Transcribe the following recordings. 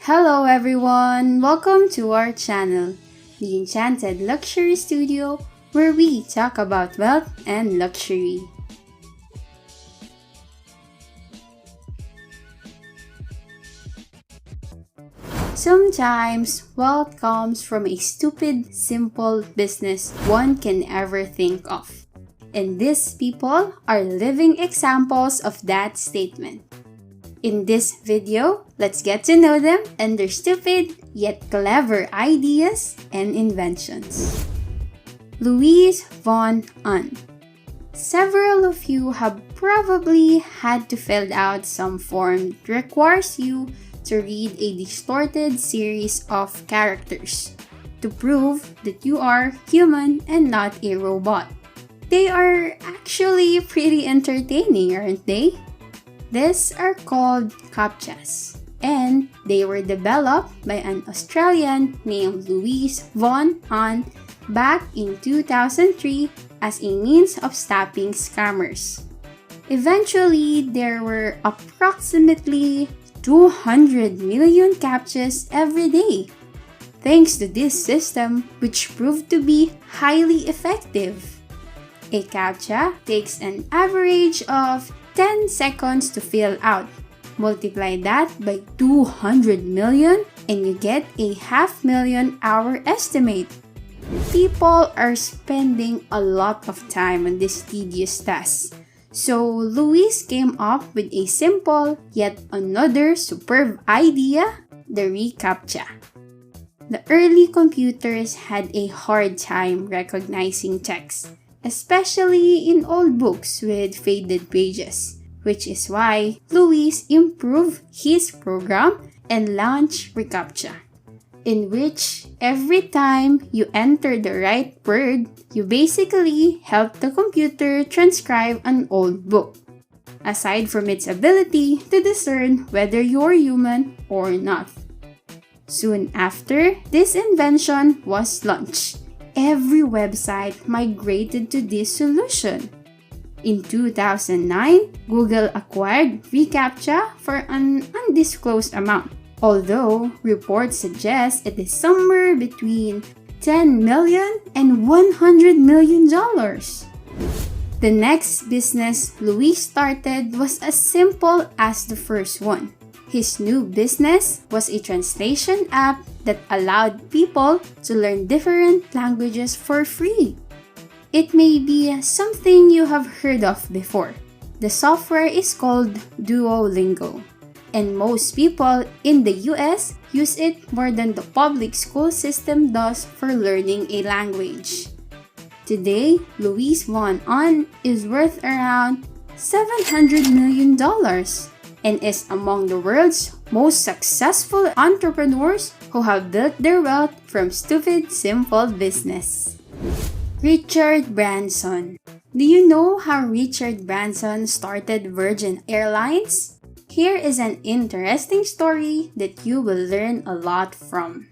Hello everyone! Welcome to our channel, The Enchanted Luxury Studio, where we talk about wealth and luxury. Sometimes, wealth comes from a stupid, simple business one can ever think of. And these people are living examples of that statement. In this video, let's get to know them and their stupid yet clever ideas and inventions. Louise Von Ahn. Several of you have probably had to fill out some form that requires you to read a distorted series of characters to prove that you are human and not a robot. They are actually pretty entertaining, aren't they? These are called CAPTCHAs, and they were developed by an Australian named Louise Von Ahn back in 2003 as a means of stopping scammers. Eventually, there were approximately 200 million CAPTCHAs every day, thanks to this system which proved to be highly effective. A CAPTCHA takes an average of 10 seconds to fill out. Multiply that by 200 million and you get a 500,000 hour estimate. People are spending a lot of time on this tedious task. So Louise came up with a simple yet another superb idea, the reCAPTCHA. The early computers had a hard time recognizing text, especially in old books with faded pages, which is why Louise improved his program and launched reCAPTCHA, in which every time you enter the right word, you basically help the computer transcribe an old book, aside from its ability to discern whether you're human or not. Soon after this invention was launched, every website migrated to this solution. In 2009, Google acquired reCAPTCHA for an undisclosed amount, although reports suggest it is somewhere between $10 million and $100 million. The next business Louise started was as simple as the first one. His new business was a translation app that allowed people to learn different languages for free. It may be something you have heard of before. The software is called Duolingo, and most people in the US use it more than the public school system does for learning a language. Today, Louise Von Ahn is worth around $700 million and is among the world's most successful entrepreneurs who have built their wealth from stupid, simple business. Richard Branson. Do you know how Richard Branson started Virgin Airlines? Here is an interesting story that you will learn a lot from.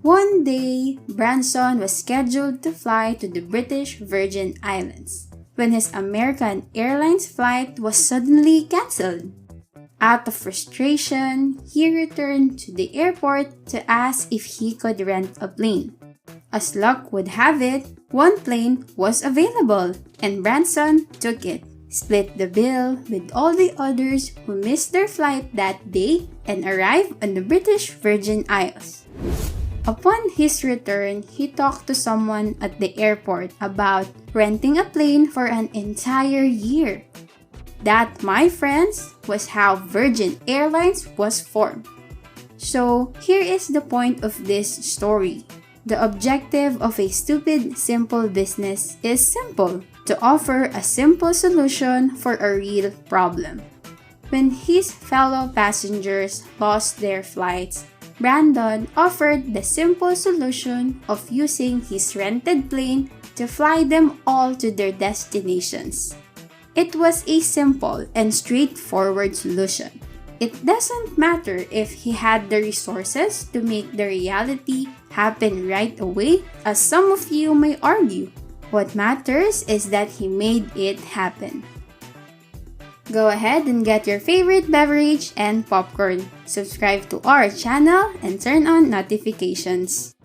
One day, Branson was scheduled to fly to the British Virgin Islands when his American Airlines flight was suddenly cancelled. Out of frustration, he returned to the airport to ask if he could rent a plane. As luck would have it, one plane was available and Branson took it, split the bill with all the others who missed their flight that day and arrived on the British Virgin Isles. Upon his return, he talked to someone at the airport about renting a plane for an entire year. That, my friends, was how Virgin Airlines was formed. So, here is the point of this story. The objective of a stupid, simple business is simple: to offer a simple solution for a real problem. When his fellow passengers lost their flights, Brandon offered the simple solution of using his rented plane to fly them all to their destinations. It was a simple and straightforward solution. It doesn't matter if he had the resources to make the reality happen right away, as some of you may argue. What matters is that he made it happen. Go ahead and get your favorite beverage and popcorn. Subscribe to our channel and turn on notifications.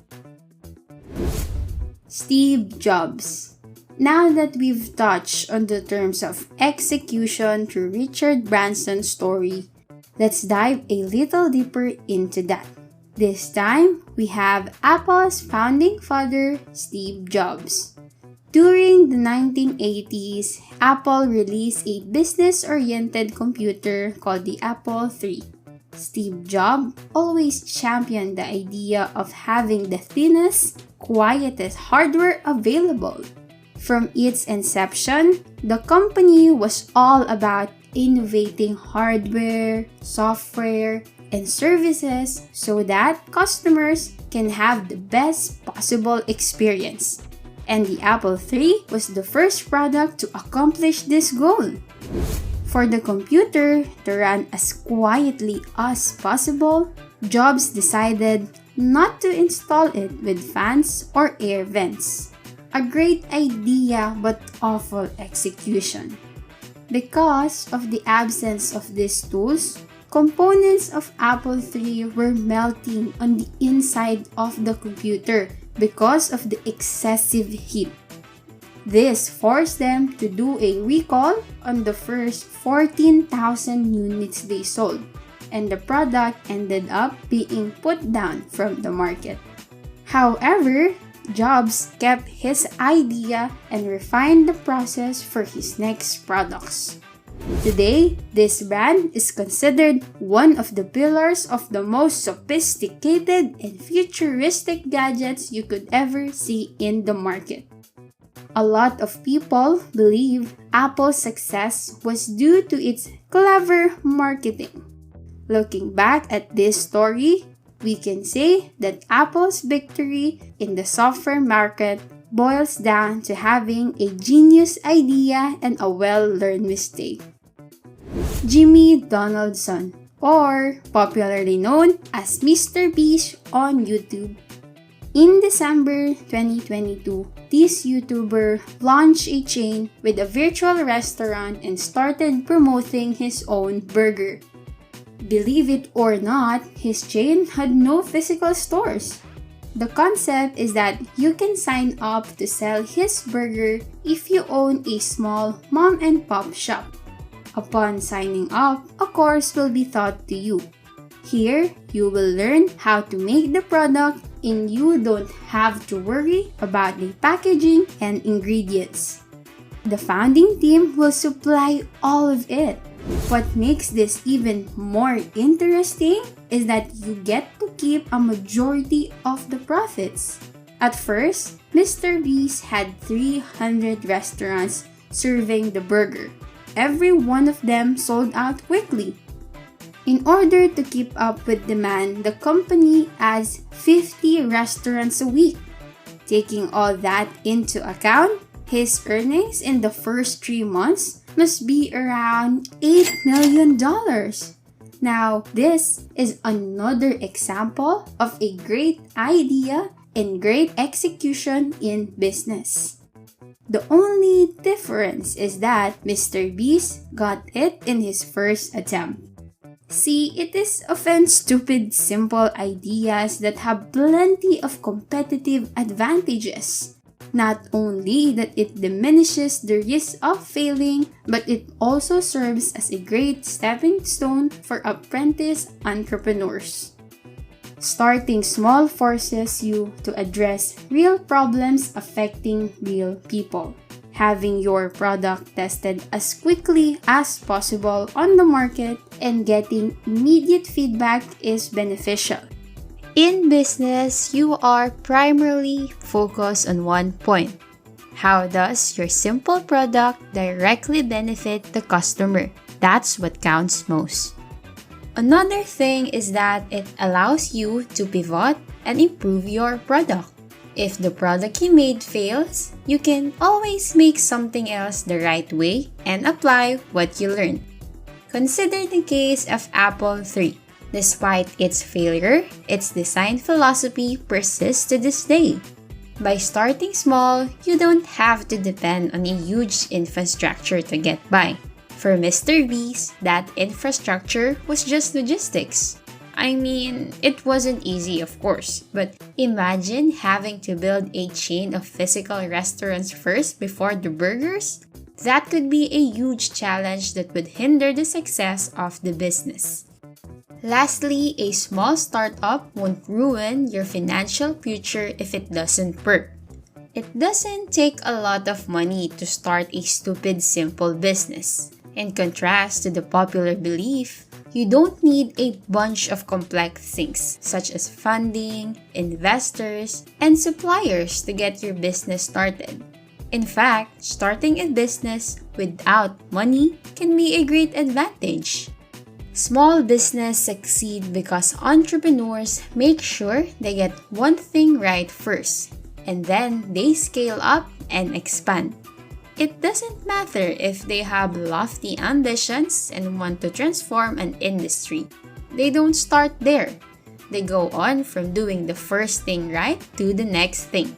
Steve Jobs. Now that we've touched on the terms of execution through Richard Branson's story, let's dive a little deeper into that. This time, we have Apple's founding father, Steve Jobs. During the 1980s, Apple released a business-oriented computer called the Apple III. Steve Jobs always championed the idea of having the thinnest, quietest hardware available. From its inception, the company was all about innovating hardware, software, and services so that customers can have the best possible experience. And the Apple III was the first product to accomplish this goal. For the computer to run as quietly as possible, Jobs decided not to install it with fans or air vents. A great idea but awful execution. Because of the absence of these tools, components of Apple III were melting on the inside of the computer because of the excessive heat. This forced them to do a recall on the first 14,000 units they sold, and the product ended up being put down from the market. However, Jobs kept his idea and refined the process for his next products. Today, this brand is considered one of the pillars of the most sophisticated and futuristic gadgets you could ever see in the market. A lot of people believe Apple's success was due to its clever marketing. Looking back at this story, we can say that Apple's victory in the software market boils down to having a genius idea and a well-learned mistake. Jimmy Donaldson, or popularly known as Mr. Beast on YouTube. In December 2022, this YouTuber launched a chain with a virtual restaurant and started promoting his own burger. Believe it or not, his chain had no physical stores. The concept is that you can sign up to sell his burger if you own a small mom-and-pop shop. Upon signing up, a course will be taught to you. Here, you will learn how to make the product and you don't have to worry about the packaging and ingredients. The founding team will supply all of it. What makes this even more interesting is that you get to keep a majority of the profits. At first, Mr. Beast had 300 restaurants serving the burger. Every one of them sold out quickly. In order to keep up with demand, the company adds 50 restaurants a week. Taking all that into account, his earnings in the first 3 months must be around $8 million. Now, this is another example of a great idea and great execution in business. The only difference is that Mr. Beast got it in his first attempt. See, it is often stupid, simple ideas that have plenty of competitive advantages. Not only that it diminishes the risk of failing, but it also serves as a great stepping stone for apprentice entrepreneurs. Starting small forces you to address real problems affecting real people. Having your product tested as quickly as possible on the market and getting immediate feedback is beneficial. In business, you are primarily focused on one point. How does your simple product directly benefit the customer? That's what counts most. Another thing is that it allows you to pivot and improve your product. If the product you made fails, you can always make something else the right way and apply what you learned. Consider the case of Apple III. Despite its failure, its design philosophy persists to this day. By starting small, you don't have to depend on a huge infrastructure to get by. For Mr. Beast, that infrastructure was just logistics. I mean, it wasn't easy, of course, but imagine having to build a chain of physical restaurants first before the burgers? That could be a huge challenge that would hinder the success of the business. Lastly, a small startup won't ruin your financial future if it doesn't work. It doesn't take a lot of money to start a stupid, simple business. In contrast to the popular belief, you don't need a bunch of complex things such as funding, investors, and suppliers to get your business started. In fact, starting a business without money can be a great advantage. Small business succeed because entrepreneurs make sure they get one thing right first, and then they scale up and expand. It doesn't matter if they have lofty ambitions and want to transform an industry. They don't start there. They go on from doing the first thing right to the next thing.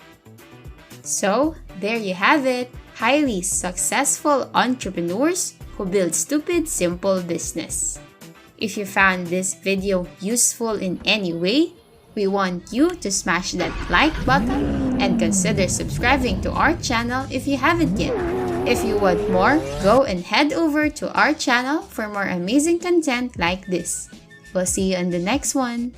So, there you have it. Highly successful entrepreneurs who build stupid, simple business. If you found this video useful in any way, we want you to smash that like button and consider subscribing to our channel if you haven't yet. If you want more, go and head over to our channel for more amazing content like this. We'll see you on the next one.